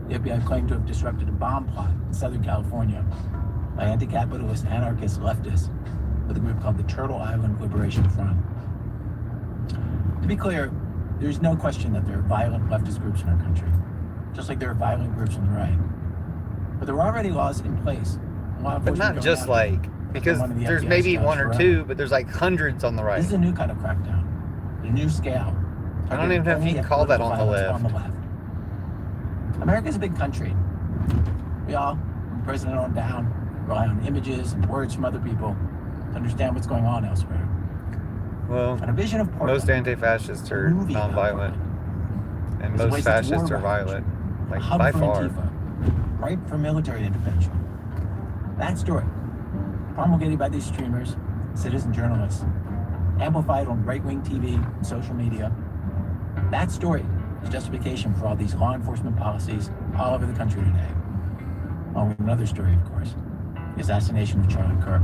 The FBI claimed to have disrupted a bomb plot in Southern California by anti-capitalist anarchist leftists with a group called the Turtle Island Liberation Front. To be clear, there's no question that there are violent leftist groups in our country, just like there are violent groups on the right. But there were already laws in place. But not just like, because there's maybe one or two, but there's like hundreds on the right. This is a new kind of crackdown, a new scale. I don't even know if you can call that on the left. America's a big country. We all, from the president on down, rely on images and words from other people to understand what's going on elsewhere. Well, and a vision of Portland, most anti-fascists are nonviolent, and most fascists are violent, like by far. Antifa, ripe for military intervention. That story, promulgated by these streamers, citizen journalists, amplified on right-wing TV and social media. That story is justification for all these law enforcement policies all over the country today. Along with another story, of course, the assassination of Charlie Kirk.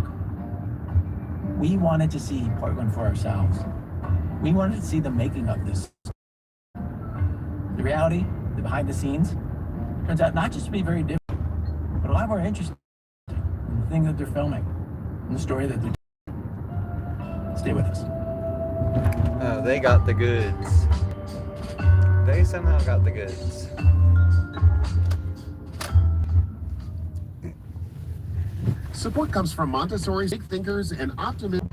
We wanted to see Portland for ourselves. We wanted to see the making of this. The reality, the behind the scenes, turns out not just to be very different, but a lot more interesting than the thing that they're filming and the story that they're doing. Stay with us. Oh, they got the goods. They somehow got the goods. Support comes from Montessori's big thinkers and optimism.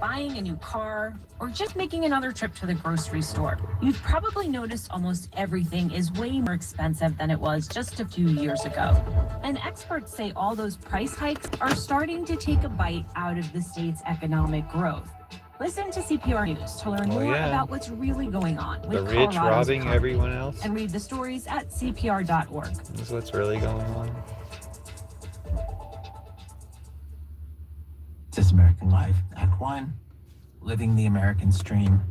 Buying a new car, or just making another trip to the grocery store. You've probably noticed almost everything is way more expensive than it was just a few years ago. And experts say all those price hikes are starting to take a bite out of the state's economic growth. Listen to CPR News to learn more about what's really going on with the rich robbing everyone else. And read the stories at CPR.org. This is what's really going on. This American Life, Act 1, Living the American Stream.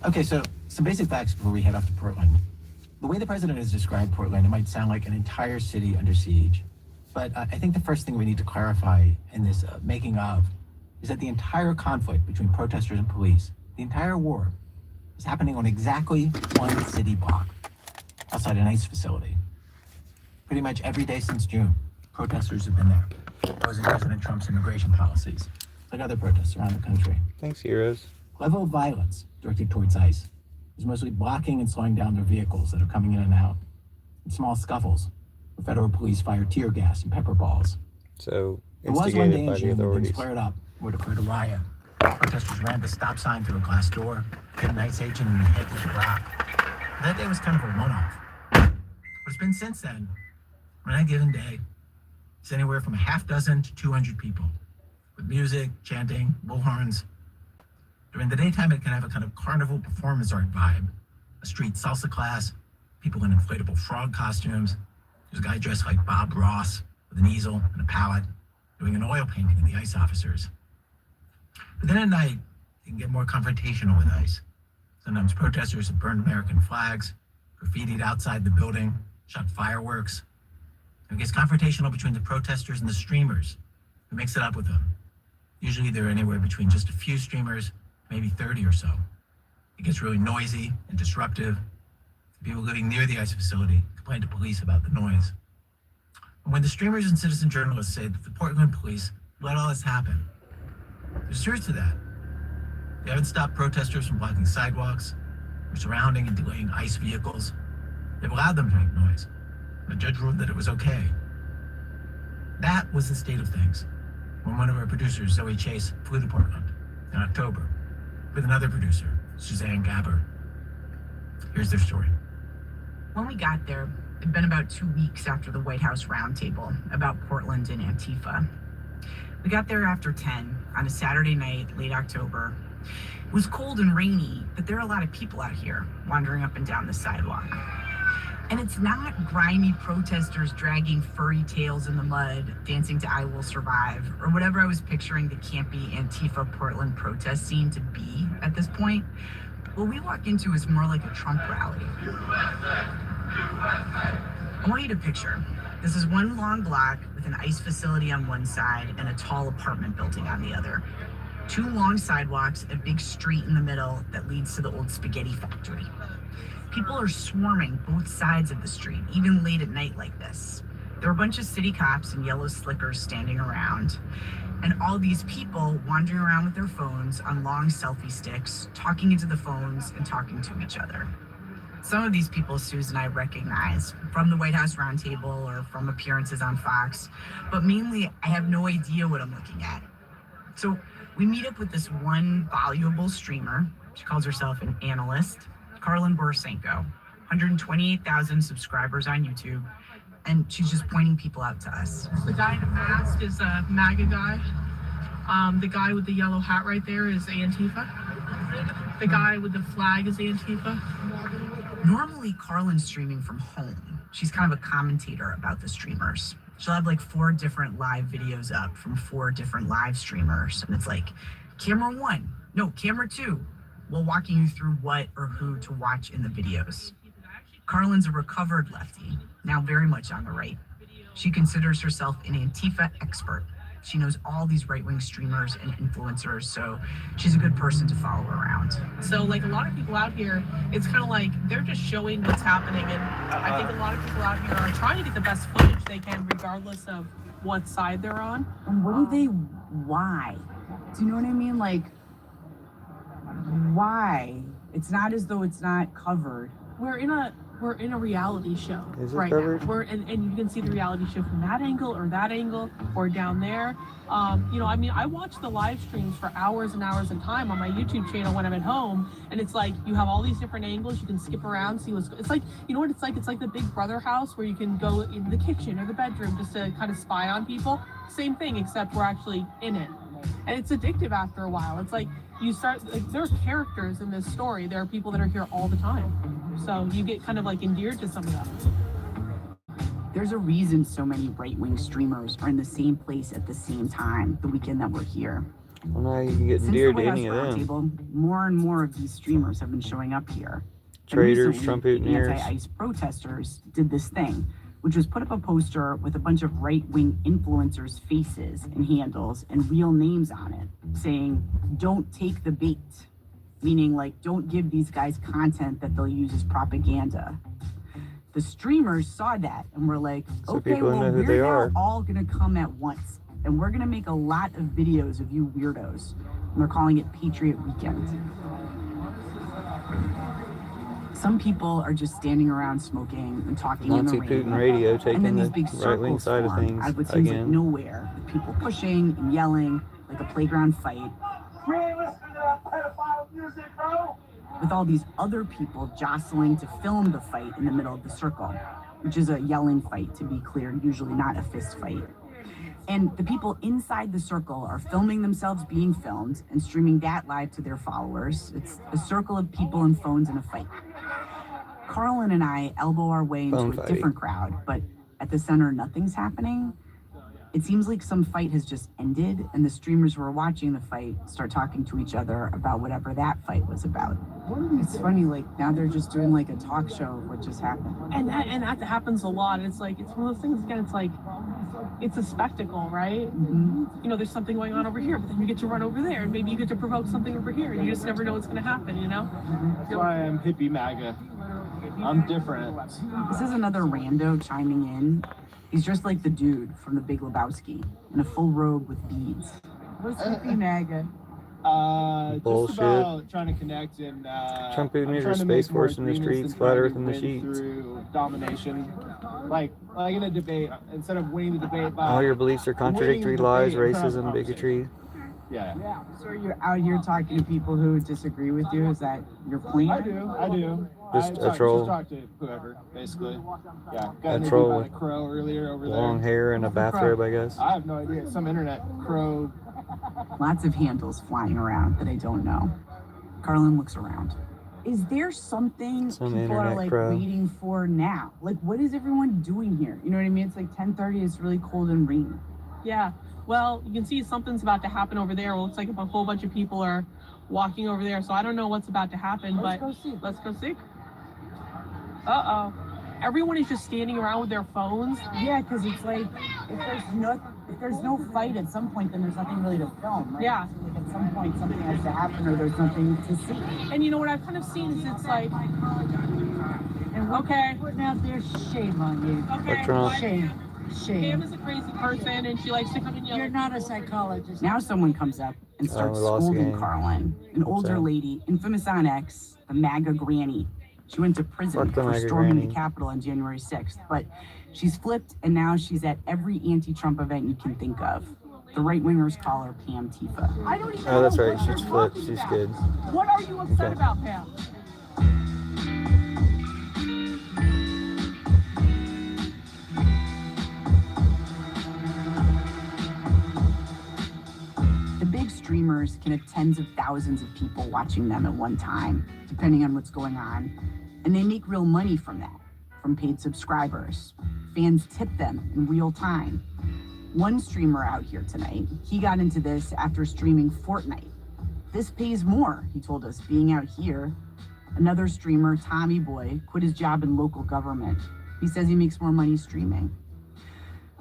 Okay, so some basic facts before we head off to Portland. The way the president has described Portland, it might sound like an entire city under siege. But I think the first thing we need to clarify in this making of is that the entire conflict between protesters and police, the entire war, is happening on exactly one city block outside an ICE facility. Pretty much every day since June, protesters have been there, opposing President Trump's immigration policies, like other protests around the country. Thanks, heroes. Level of violence directed towards ICE is mostly blocking and slowing down their vehicles that are coming in and out, and small scuffles where federal police fire tear gas and pepper balls. So, it was one day instigated by in the June when authorities. things flared up or declared a riot. Protesters ran the stop sign through a glass door, hit an ICE agent in the head with a rock. And that day was kind of a one-off. But it's been since then, on any given day, it's anywhere from a half dozen to 200 people, with music, chanting, bullhorns. During the daytime, it can have a kind of carnival performance art vibe. A street salsa class, people in inflatable frog costumes. There's a guy dressed like Bob Ross with an easel and a palette, doing an oil painting of the ICE officers. But then at night, it can get more confrontational with ICE. Sometimes protesters have burned American flags, graffitied outside the building, shot fireworks. It gets confrontational between the protesters and the streamers who mix it up with them. Usually they're anywhere between just a few streamers, maybe 30 or so. It gets really noisy and disruptive. People living near the ICE facility complain to police about the noise. And when the streamers and citizen journalists say that the Portland police let all this happen, there's truth to that. They haven't stopped protesters from blocking sidewalks or surrounding and delaying ICE vehicles. They've allowed them to make noise. The judge ruled that it was okay. That was the state of things when one of our producers, Zoe Chase, flew to Portland in October with another producer, Suzanne Gabber. Here's their story. When we got there, it'd been about 2 weeks after the White House roundtable about Portland and Antifa. We got there after 10 on a Saturday night, late October. It was cold and rainy, but there are a lot of people out here wandering up and down the sidewalk. And it's not grimy protesters dragging furry tails in the mud, dancing to I Will Survive, or whatever I was picturing the campy Antifa Portland protest scene to be at this point. What we walk into is more like a Trump rally. I want you to picture this is one long block with an ice facility on one side and a tall apartment building on the other. Two long sidewalks, a big street in the middle that leads to the old spaghetti factory. People are swarming both sides of the street, even late at night like this. There are a bunch of city cops in yellow slickers standing around, and all these people wandering around with their phones on long selfie sticks, talking into the phones and talking to each other. Some of these people Susan and I recognize from the White House Roundtable or from appearances on Fox, but mainly I have no idea what I'm looking at. So we meet up with this one voluble streamer. She calls herself an analyst, Carlin Borisenko, 128,000 subscribers on YouTube, and she's just pointing people out to us. The guy in the mask is a MAGA guy. The guy with the yellow hat right there is Antifa. The guy with the flag is Antifa. Normally, Carlin's streaming from home. She's kind of a commentator about the streamers. She'll have like 4 different live videos up from 4 different live streamers. And it's like, camera 1, no, camera 2, while walking you through what or who to watch in the videos. Carlin's a recovered lefty, now very much on the right. She considers herself an Antifa expert. She knows all these right-wing streamers and influencers, so she's a good person to follow around. So like a lot of people out here, it's kind of like they're just showing what's happening. And I think a lot of people out here are trying to get the best footage they can, regardless of what side they're on. And why? Do you know what I mean? Like, why? It's not as though it's not covered. We're in a reality show right covered? now. And you can see the reality show from that angle or down there. I watch the live streams for hours and hours at a time on my YouTube channel when I'm at home, and it's like you have all these different angles. You can skip around, see what's. It's like, you know what it's like? It's like the Big Brother house where you can go in the kitchen or the bedroom just to kind of spy on people. Same thing, except we're actually in it, and it's addictive after a while. It's like you start. Like, there's characters in this story. There are people that are here all the time. So you get kind of like endeared to some of them. There's a reason so many right-wing streamers are in the same place at the same time the weekend that we're here. Well, now you can get Since endeared the to White any House of them. Roundtable, more and more of these streamers have been showing up here. And Traitors, recently, Trump the mutineers. anti-ICE protesters did this thing, which was put up a poster with a bunch of right-wing influencers' faces and handles and real names on it, saying, "Don't take the bait." Meaning, like, don't give these guys content that they'll use as propaganda. The streamers saw that and were like, So okay, people well, know who they we're are. now all gonna come at once, and we're gonna make a lot of videos of you weirdos. And they're calling it Patriot Weekend. Some people are just standing around smoking and talking in Nazi the rain. Putin radio And taking then the these big right-wing circles side of form things out of what seems like again. nowhere, with people pushing and yelling like a playground fight. With all these other people jostling to film the fight in the middle of the circle, which is a yelling fight, to be clear, usually not a fist fight. And the people inside the circle are filming themselves being filmed and streaming that live to their followers. It's a circle of people and phones in a fight. Carlin and I elbow our way into Phone a fighting. different crowd, but at the center, nothing's happening. It seems like some fight has just ended, and the streamers who are watching the fight start talking to each other about whatever that fight was about. It's funny, like, now they're just doing like a talk show of what just happened. And that happens a lot. It's like, it's one of those things, again, it's like, it's a spectacle, right? Mm-hmm. There's something going on over here, but then you get to run over there, and maybe you get to provoke something over here, and you just never know what's going to happen, you know? That's why I'm hippie MAGA. I'm different. This is another rando chiming in. He's just like the dude from The Big Lebowski, in a full robe with beads. What's hippie MAGA? Bullshit. Just about trying to connect and Trump I'm mutineers, trying to Space make more Force in the agreements streets, than Flat trying Earth to in the win sheets. through domination. Like in a debate, instead of winning the debate by All your beliefs are contradictory, winning the lies, debate, we're trying to have racism, a bigotry. Yeah, So you're out here talking to people who disagree with you? Is that your point? I do. Just I a troll. Just talk to whoever, basically. Yeah, got A interviewed troll by with the crow earlier over Long there. hair and a bathrobe, I guess. I have no idea. Some internet crow. Lots of handles flying around that I don't know. Carlin looks around. Is there something Some people are internet like crow. waiting for now? Like, what is everyone doing here? You know what I mean? It's like 10:30. It's really cold and rainy. Yeah. Well, you can see something's about to happen over there. It looks like a whole bunch of people are walking over there. So I don't know what's about to happen, but Let's go see. let's go see. Uh-oh. everyone is just standing around with their phones. Yeah, because it's like if there's no fight at some point, then there's nothing really to film, right? Yeah. So, like, at some point something has to happen or there's nothing to see. And you know what I've kind of seen is it's like, And what okay, putting out there, shame on you. okay, What's wrong? what? Shame. Pam Shame. is a crazy person and she likes to come and yell. You're not a psychologist. Now someone comes up and starts we lost scolding game. Carlin, an older So- lady, infamous on X, the MAGA granny. She went to prison Fuck the for MAGA storming granny. the Capitol on January 6th, but she's flipped and now she's at every anti-Trump event you can think of. The right-wingers call her Pam Tifa. I don't even Oh, that's know right. what She's you're flipped. talking She's about. good. What are you upset Okay. about, Pam? The big streamers can have tens of thousands of people watching them at one time, depending on what's going on. And they make real money from that, from paid subscribers. Fans tip them in real time. One streamer out here tonight, he got into this after streaming Fortnite. This pays more, he told us, being out here. Another streamer, Tommy Boy, quit his job in local government. He says he makes more money streaming.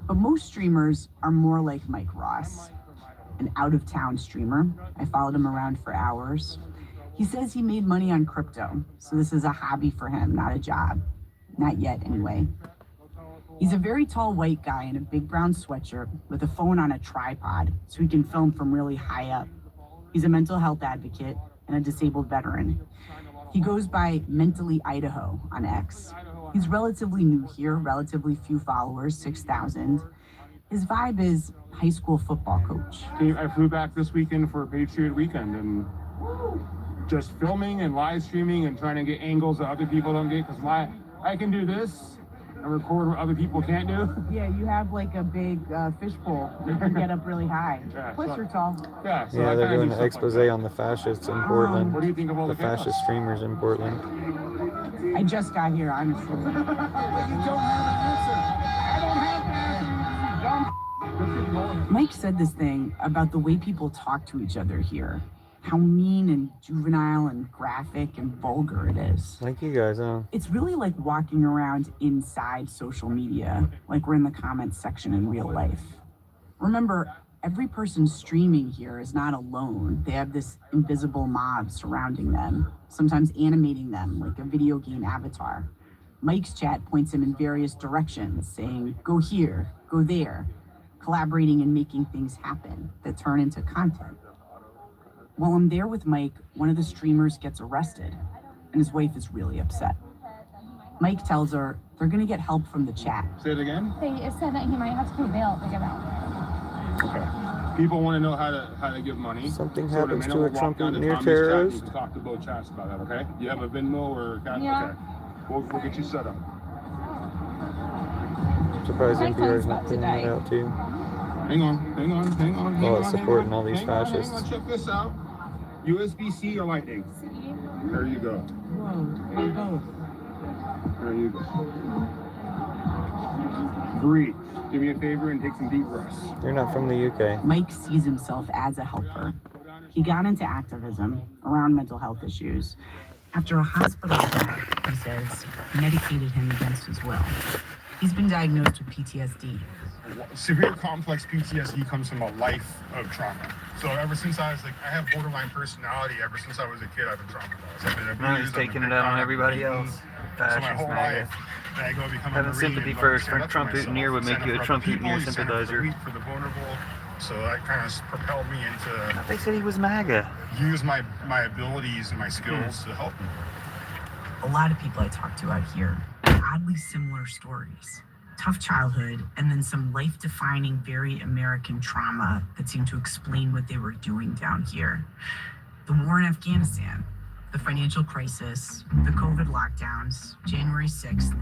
But most streamers are more like Mike Ross, an out-of-town streamer. I followed him around for hours. He says he made money on crypto, so this is a hobby for him, not a job. Not yet, anyway. He's a very tall white guy in a big brown sweatshirt with a phone on a tripod so he can film from really high up. He's a mental health advocate and a disabled veteran. He goes by Mentally Idaho on X. He's relatively new here, relatively few followers, 6,000. His vibe is high school football coach. I flew back this weekend for a Patriot weekend and just filming and live streaming and trying to get angles that other people don't get, because I can do this and record what other people can't do. Yeah, you have like a big fishbowl. You can get up really high. Yeah, Plus, so- you're tall. Yeah, so Yeah, I they're kinda doing do an stuff expose like that. on the fascists in Portland. What do you think of all The the chaos? fascist streamers in Portland. I just got here, honestly. You don't have an answer. I don't have an answer. You dumb. Mike said this thing about the way people talk to each other here. How mean and juvenile and graphic and vulgar it is. Like you guys, huh? It's really like walking around inside social media, like we're in the comments section in real life. Remember, every person streaming here is not alone. They have this invisible mob surrounding them, sometimes animating them like a video game avatar. Mike's chat points him in various directions, saying, go here, go there, collaborating and making things happen that turn into content. While I'm there with Mike, one of the streamers gets arrested, and his wife is really upset. Mike tells her they're gonna get help from the chat. Say it again. They said that he might have to pay bail to get out. Okay. People want to know how to give money. Something So happens the to minute a we walk Trump down to near Tommy's chat, terrorist. you can talk to both chats about that, okay? You have a Venmo or account? Yeah. Okay. We'll get you set up. I'm surprised My NPR's phone's not about putting to that die. out too. Hang on. Well, it's supporting all these Hang on, fascists. check this out. USB-C or Lightning? There you go. Whoa, there you go. There you go. Breathe. Do me a favor and take some deep breaths. You're not from the UK. Mike sees himself as a helper. He got into activism around mental health issues after a hospital staff, he says, medicated him against his will. He's been diagnosed with PTSD. Severe complex PTSD comes from a life of trauma. So ever since I have borderline personality. Ever since I was a kid, I've been traumatized. I've been abused. Now he's taking it out on everybody else. So my Fascist whole MAGA. life, I go become a Having Marine sympathy and for go a stand up Trump myself, mutineer would make stand you up a for Trump other people, mutineer stand up for the sympathizer. weak, for the vulnerable. So that kind of propelled me into They said he was MAGA. use my abilities and my skills to help me. A lot of people I talk to out here, oddly similar stories. Tough childhood, and then some life-defining, very American trauma that seemed to explain what they were doing down here. The war in Afghanistan, the financial crisis, the COVID lockdowns, January 6th.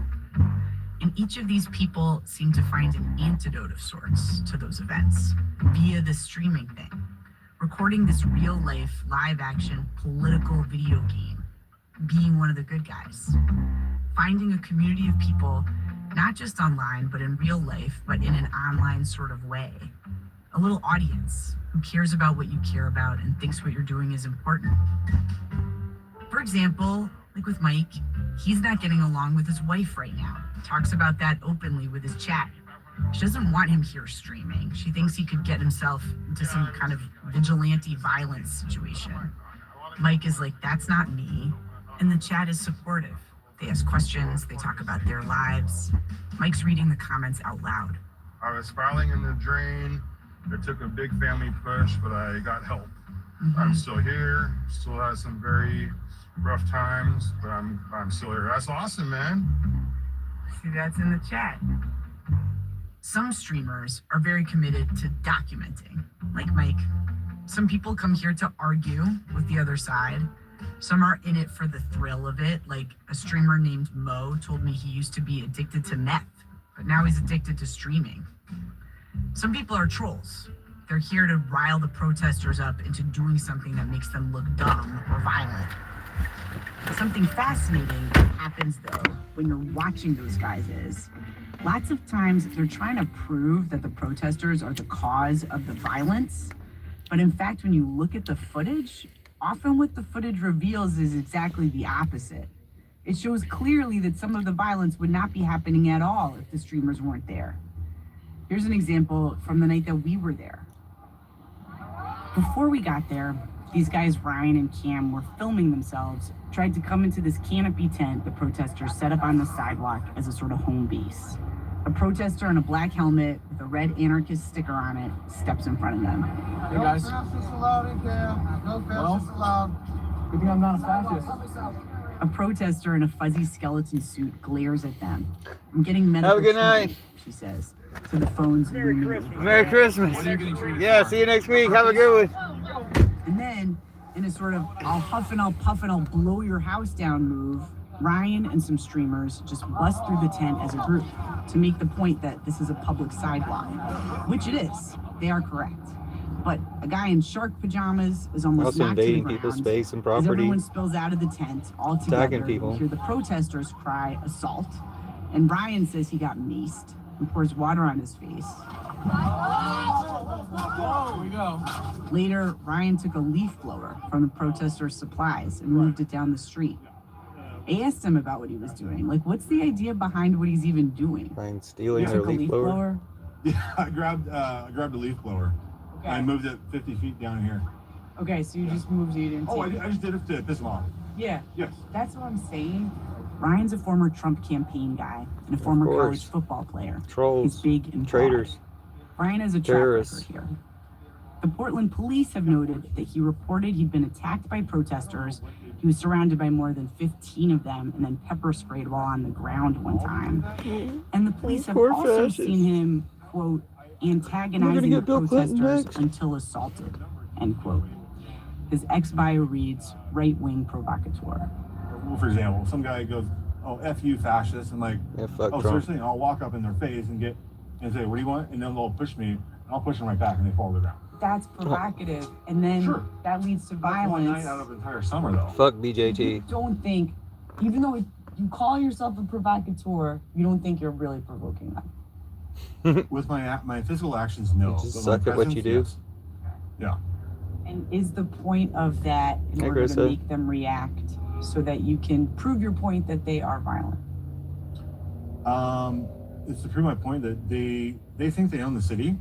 And each of these people seem to find an antidote of sorts to those events via the streaming thing, recording this real-life, live-action, political video game, being one of the good guys, finding a community of people, not just online, but in real life, but in an online sort of way. A little audience who cares about what you care about and thinks what you're doing is important. For example, Like with Mike, he's not getting along with his wife right now. Talks about that openly with his chat. She doesn't want him here streaming. She thinks he could get himself into some kind of vigilante violence situation. Mike is like, that's not me. And the chat is supportive. They ask questions, they talk about their lives. Mike's reading the comments out loud. I was spiraling in the drain. It took a big family push, but I got help. I'm still here, still had some very rough times, but I'm still here. That's awesome, man. See, that's in the chat. Some streamers are very committed to documenting, like Mike. Some people come here to argue with the other side. Some are in it for the thrill of it, like a streamer named Mo told me he used to be addicted to meth, but now he's addicted to streaming. Some people are trolls. They're here to rile the protesters up into doing something that makes them look dumb or violent. Something fascinating happens though when you're watching those guys is lots of times they're trying to prove that the protesters are the cause of the violence. But in fact, when you look at the footage, often what the footage reveals is exactly the opposite. It shows clearly that some of the violence would not be happening at all if the streamers weren't there. Here's an example from the night that we were there. Before we got there, these guys, Ryan and Cam, were filming themselves, tried to come into this canopy tent the protesters set up on the sidewalk as a sort of home base. A protester in a black helmet with a red anarchist sticker on it steps in front of them. Hey guys. Good thing I'm not a fascist. A protester in a fuzzy skeleton suit glares at them. I'm getting medical Have a good treatment," night. she says. So the phone's illuminated. Merry Christmas. Yeah, see you next week. Have a good one. And then, in a sort of I'll huff and I'll puff and I'll blow your house down move, Ryan and some streamers just bust through the tent as a group to make the point that this is a public sidewalk, which it is. They are correct. But a guy in shark pajamas is almost Also knocked to the invading ground people's space and as property. everyone spills out of the tent all Attacking together. people. You hear the protesters cry assault, and Ryan says he got maced and pours water on his face. Here we go. Later, Ryan took a leaf blower from the protesters' supplies and moved it down the street. I asked him about what he was doing. Like, what's the idea behind what he's even doing? Ryan stealing He their took a leaf blower. Yeah, I grabbed a leaf blower. Okay. I moved it 50 feet down here. Okay, so you just moved it into. Oh, I just did it to piss him off. Yeah. Yes. That's what I'm saying. Ryan's a former Trump campaign guy and a former course. college football player. He's Trolls. big and Traitors. broad. Ryan has a track Terrorists. record here. The Portland police have noted that he reported he'd been attacked by protesters. He was surrounded by more than 15 of them and then pepper sprayed while on the ground one time. And the police have Poor also fascists. seen him, quote, antagonizing the get Bill Clinton protesters next. until assaulted, end quote. His ex-bio reads, right-wing provocateur. Well, for example, some guy goes, "Oh, F you, fascist," and like, Yeah, fuck "Oh, Trump. seriously?" And I'll walk up in their face and say, "What do you want?" And then they'll push me, and I'll push them right back, and they fall to the ground. That's provocative, and then Sure. that leads to That's one violence. night out of the entire summer, though. Fuck BJT. Don't think, even though you call yourself a provocateur, you don't think you're really provoking them. With my physical actions, no. You just But my suck at what you presence, do. yes. And is the point of that in Hey, order to Krista. make them react so that you can prove your point that they are violent? Yeah. It's to prove my point that they think they own the city,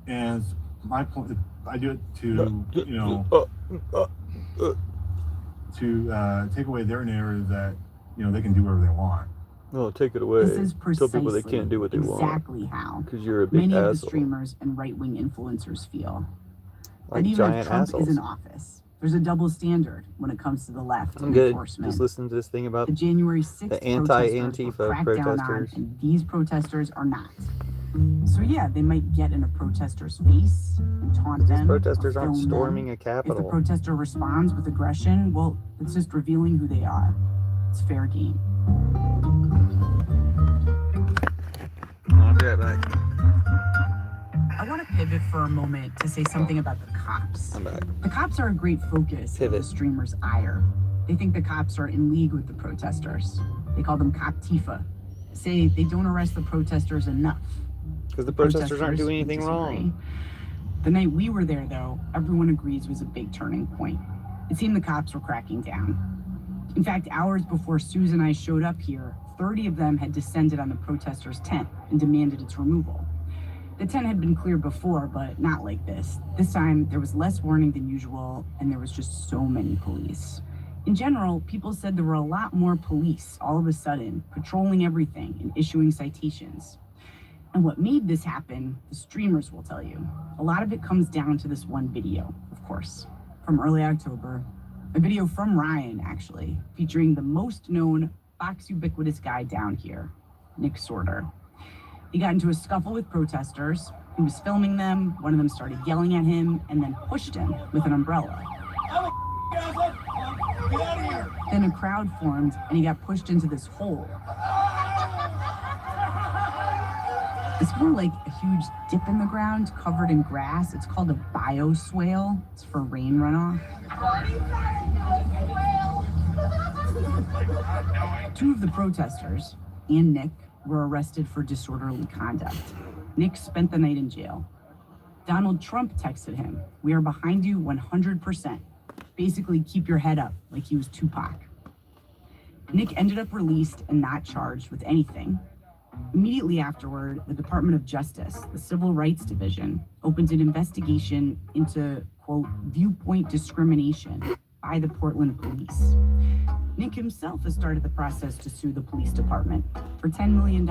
and my point. I do it to to take away their narrative that they can do whatever they want. No, take it away. This is Tell precisely people they can't do what they want. exactly how Because you're a big many of the asshole. streamers and right-wing influencers feel. Like But even if giant Trump assholes. is in office, there's a double standard when it comes to the left I'm and good. enforcement. Just listen to this thing about The January 6th the protesters anti-Antifa were cracked down on, protesters. and these protesters are not. So yeah, they might get in a protester's face and taunt these them. protesters or aren't film them. storming a If the capitol. protester responds with aggression, well, it's just revealing who they are. It's fair game. I'll be right back. I want to pivot for a moment to say something about the cops. I'm back. The cops are a great focus of Pivot. the streamers' ire. They think the cops are in league with the protesters. They call them cop Tifa. Say they don't arrest the protesters enough. Because the protesters aren't doing anything disagree. wrong. The night we were there, though, everyone agrees was a big turning point. It seemed the cops were cracking down. In fact, hours before Suze and I showed up here, 30 of them had descended on the protesters' tent and demanded its removal. The tent had been cleared before, but not like this. This time, there was less warning than usual, and there was just so many police. In general, people said there were a lot more police all of a sudden, patrolling everything and issuing citations. And what made this happen, the streamers will tell you. A lot of it comes down to this one video, of course, from early October. A video from Ryan, actually, featuring the most known Fox ubiquitous guy down here, Nick Sorter. He got into a scuffle with protesters. He was filming them. One of them started yelling at him and then pushed him with an umbrella. Then a crowd formed and he got pushed into this hole. It's more like a huge dip in the ground covered in grass. It's called a bioswale. It's for rain runoff. Two of the protesters and Nick were arrested for disorderly conduct. Nick spent the night in jail. Donald Trump texted him, "We are behind you 100%. Basically, keep your head up," like he was Tupac. Nick ended up released and not charged with anything. Immediately afterward, the Department of Justice, the Civil Rights Division, opened an investigation into, quote, viewpoint discrimination by the Portland police. Nick himself has started the process to sue the police department for $10 million,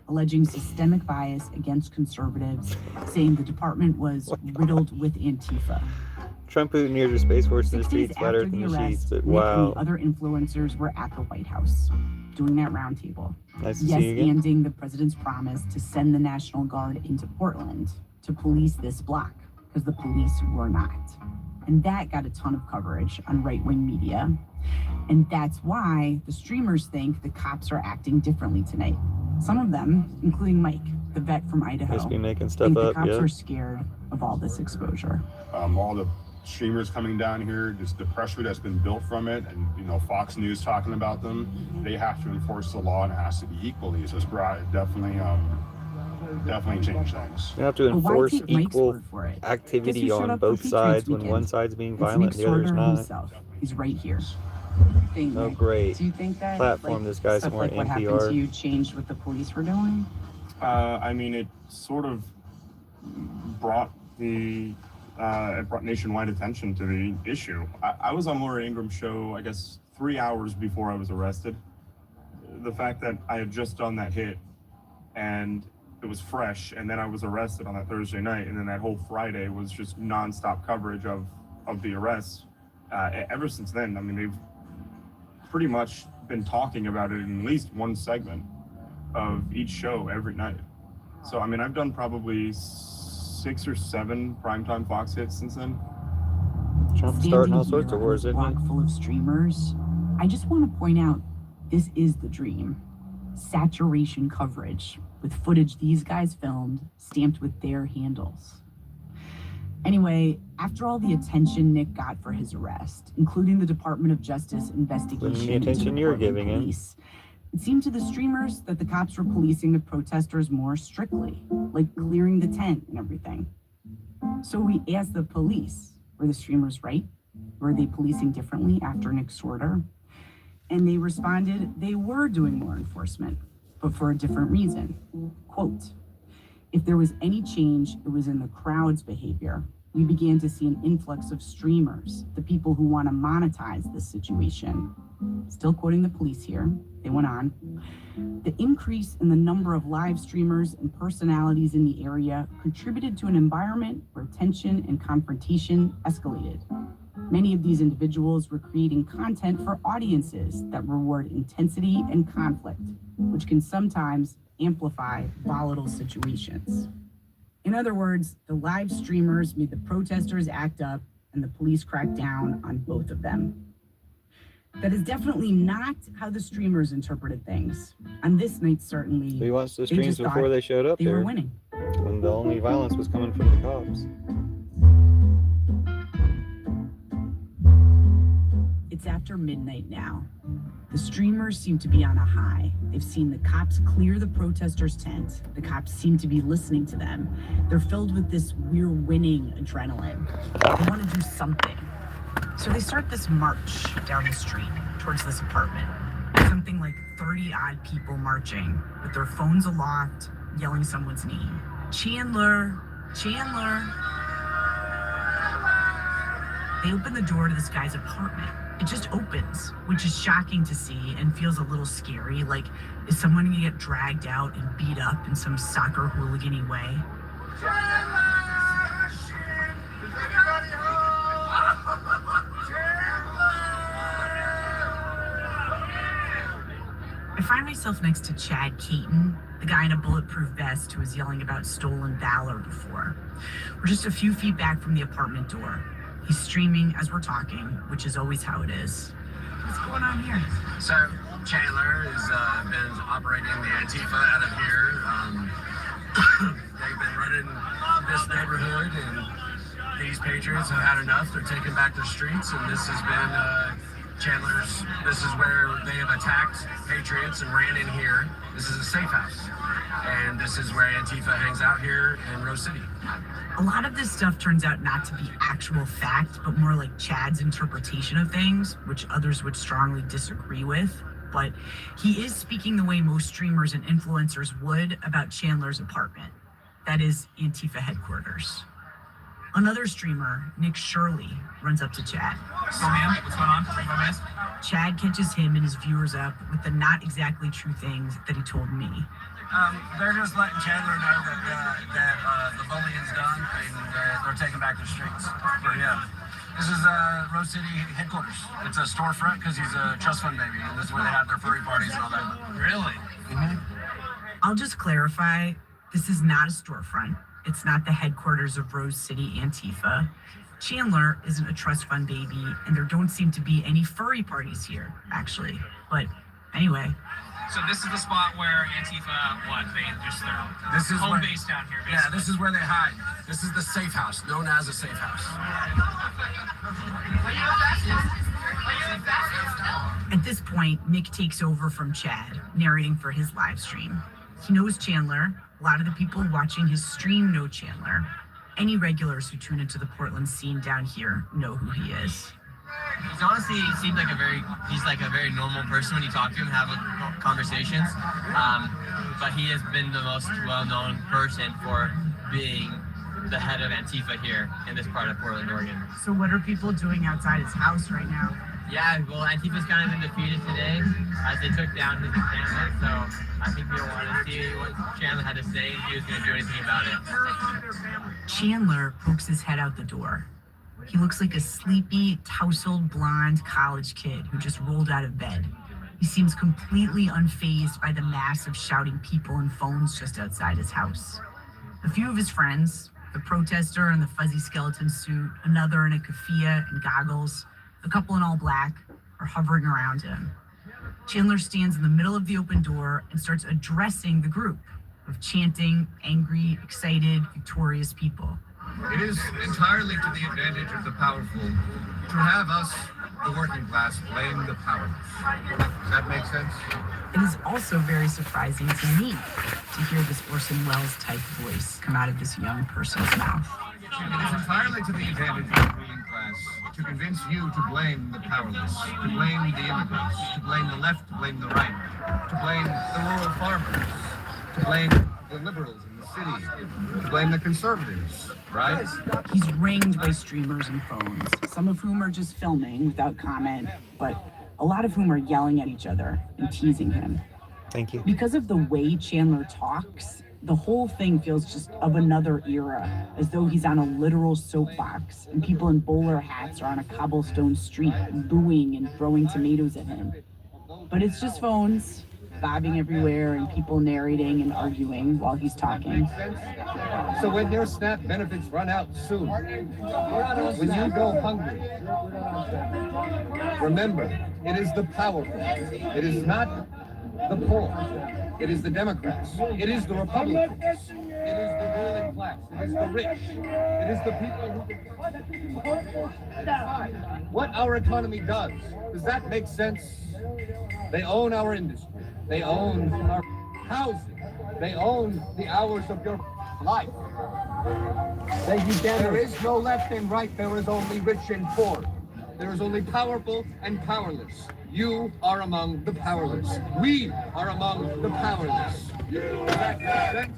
alleging systemic bias against conservatives, saying the department was riddled with Antifa. Trump near the Space Force in the 6 days streets better after than the the arrest, sheets, but Nick wow. and the other influencers were at the White House doing that roundtable. Nice to Yes, see you again. ending the president's promise to send the National Guard into Portland to police this block, because the police were not. And that got a ton of coverage on right-wing media. And that's why the streamers think the cops are acting differently tonight. Some of them, including Mike, the vet from Idaho, Must be making stuff think the up, cops yeah. are scared of all this exposure. All the streamers coming down here, just the pressure that's been built from it, and Fox News talking about them, they have to enforce the law and it has to be equally. So it's definitely changed things. You have to But why enforce take Mike's equal word for it? Guess activity who showed on up for both Patriots sides when weekend? one side's being It's violent, Nick the other's Sorter not. himself. He's right here. Thing, Oh, Nick, great. Do you think that Platform this guy's stuff more like what happened NPR. to you changed what the police were doing? I mean, it sort of brought nationwide attention to the issue. I was on Laura Ingram's show, I guess, 3 hours before I was arrested. The fact that I had just done that hit and it was fresh, and then I was arrested on that Thursday night, and then that whole Friday was just nonstop coverage of the arrests. Ever since then, I mean, they've pretty much been talking about it in at least one segment of each show every night. So, I mean, I've done probably 6 or 7 primetime Fox hits since then. Trump's starting all sorts of wars, isn't he? Block full of streamers. I just want to point out, this is the dream. Saturation coverage with footage these guys filmed, stamped with their handles. Anyway, after all the attention Nick got for his arrest, including the Department of Justice investigation The attention into the you're Portland giving him. police, it seemed to the streamers that the cops were policing the protesters more strictly, like clearing the tent and everything. So we asked the police, were the streamers right? Were they policing differently after Nick Sorter? And they responded they were doing more enforcement, but for a different reason. Quote, "If there was any change, it was in the crowd's behavior. We began to see an influx of streamers, the people who want to monetize this situation." Still quoting the police here, they went on. "The increase in the number of live streamers and personalities in the area contributed to an environment where tension and confrontation escalated. Many of these individuals were creating content for audiences that reward intensity and conflict, which can sometimes amplify volatile situations." In other words, the live streamers made the protesters act up and the police cracked down on both of them. That is definitely not how the streamers interpreted things. On this night, certainly, We watched the they streams just before thought they showed up they there. were winning. When the only violence was coming from the cops. It's after midnight now. The streamers seem to be on a high. They've seen the cops clear the protesters' tent. The cops seem to be listening to them. They're filled with this "we're winning" adrenaline. They want to do something. So they start this march down the street. towards this apartment. Something like 30 odd people marching with their phones aloft, yelling someone's name. Chandler, Chandler. They open the door to this guy's apartment. It just opens, which is shocking to see and feels a little scary. Like, is someone gonna get dragged out and beat up in some soccer hooligan-y way? I find myself next to Chad Caton, the guy in a bulletproof vest who was yelling about stolen valor before. We're just a few feet back from the apartment door. He's streaming as we're talking, which is always how it is. What's going on here? So Chandler has been operating the Antifa out of here. They've been running this neighborhood, and these patriots have had enough. They're taking back their streets, and this has been Chandler's. This is where they have attacked patriots and ran in here. This is a safe house, and this is where Antifa hangs out here in Rose City. A lot of this stuff turns out not to be actual fact, but more like Chad's interpretation of things, which others would strongly disagree with. But he is speaking the way most streamers and influencers would about Chandler's apartment. That is Antifa headquarters. Another streamer, Nick Shirley, runs up to Chad. So, man, what's going on? What's my mess? Chad catches him and his viewers up with the not exactly true things that he told me. They're just letting Chandler know that the bullying's done, and they're taking back the streets for him. This is Rose City headquarters. It's a storefront because he's a trust fund baby, and this is where they have their furry parties and all that. Really? Mm-hmm. I'll just clarify, this is not a storefront. It's not the headquarters of Rose City Antifa. Chandler isn't a trust fund baby, and there don't seem to be any furry parties here, actually. But anyway. So this is the spot where Antifa, This is home where, base down here, basically. Yeah, this is where they hide. This is the safe house, known as a safe house. At this point, Nick takes over from Chad, narrating for his live stream. He knows Chandler. A lot of the people watching his stream know Chandler. Any regulars who tune into the Portland scene down here know who he is. He's honestly seems like he's like a very normal person when you talk to him, have conversations. But he has been the most well-known person for being the head of Antifa here in this part of Portland, Oregon. So what are people doing outside his house right now? Yeah, well, Antifa's kind of been defeated today as they took down his encampment. So I think people wanted to see what Chandler had to say and if he was going to do anything about it. Chandler pokes his head out the door. He looks like a sleepy, tousled, blonde college kid who just rolled out of bed. He seems completely unfazed by the mass of shouting people and phones just outside his house. A few of his friends, the protester in the fuzzy skeleton suit, another in a keffiyeh and goggles, a couple in all black, are hovering around him. Chandler stands in the middle of the open door and starts addressing the group of chanting, angry, excited, victorious people. It is entirely to the advantage of the powerful to have us, the working class, blame the powerless. Does that make sense? It is also very surprising to me to hear this Orson Welles type voice come out of this young person's mouth. It is entirely to the advantage of the ruling class to convince you to blame the powerless, to blame the immigrants, to blame the left, to blame the right, to blame the rural farmers, to blame the liberals in the city, to blame the conservatives, right? He's ringed by streamers and phones, some of whom are just filming without comment, but a lot of whom are yelling at each other and teasing him. Thank you. Because of the way Chandler talks, the whole thing feels just of another era, as though he's on a literal soapbox and people in bowler hats are on a cobblestone street booing and throwing tomatoes at him. But it's just phones bobbing everywhere and people narrating and arguing while he's talking. So when their SNAP benefits run out soon, when you go hungry, remember, it is the powerful. It is not the poor. It is the Democrats. It is the Republicans. It is the ruling class. It is the rich. It is the people who decide what our economy does. Does that make sense? They own our industry. They own our housing. They own the hours of your life. Thank you, Dennis. There is no left and right. There is only rich and poor. There is only powerful and powerless. You are among the powerless. We are among the powerless. Does that make sense?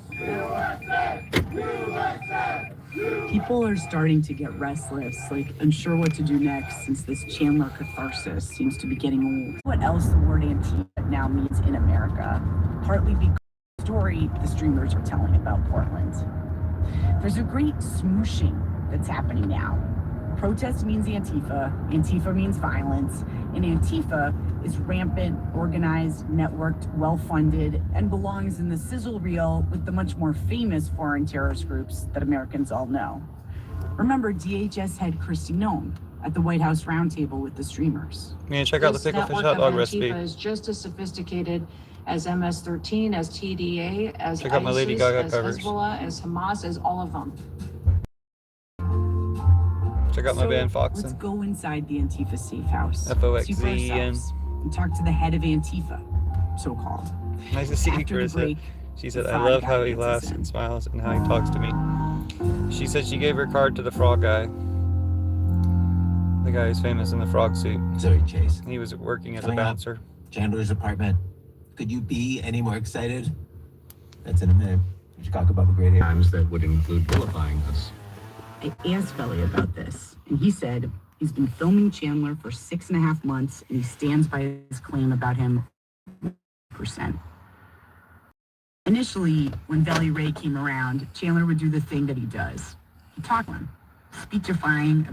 People are starting to get restless, like unsure what to do next since this Chandler catharsis seems to be getting old. What else the word Antifa now means in America, partly because of the story the streamers are telling about Portland. There's a great smooshing that's happening now. Protest means Antifa, Antifa means violence, and Antifa is rampant, organized, networked, well-funded, and belongs in the sizzle reel with the much more famous foreign terrorist groups that Americans all know. Remember DHS head Kristi Noem at the White House roundtable with the streamers. Man, check out the This picklefish network hot dog of recipe. Antifa is just as sophisticated as MS-13, as TDA, as Check out my Lady ISIS, Gaga as covers. Hezbollah, as Hamas, as all of them. Check out my band Foxen. Let's go inside the Antifa safe house. F-O-X-E-N. See for ourselves and talk to the head of Antifa, so-called. Nice to see you, After the Carissa. break, She said, the I frog love guy how he gets us laughs in. and smiles and how he talks to me. She said she gave her card to the frog guy. The guy who's famous in the frog suit. Sorry, Chase. He was working as a Coming up, bouncer. Chandler's apartment. Could you be any more excited? That's in a minute. We should talk about the great times that would include vilifying us. I asked Felly about this, and he said he's been filming Chandler for 6.5 months, and he stands by his claim about him 100%. Initially, when Belly Ray came around, Chandler would do the thing that he does. He'd talk to him, speechifying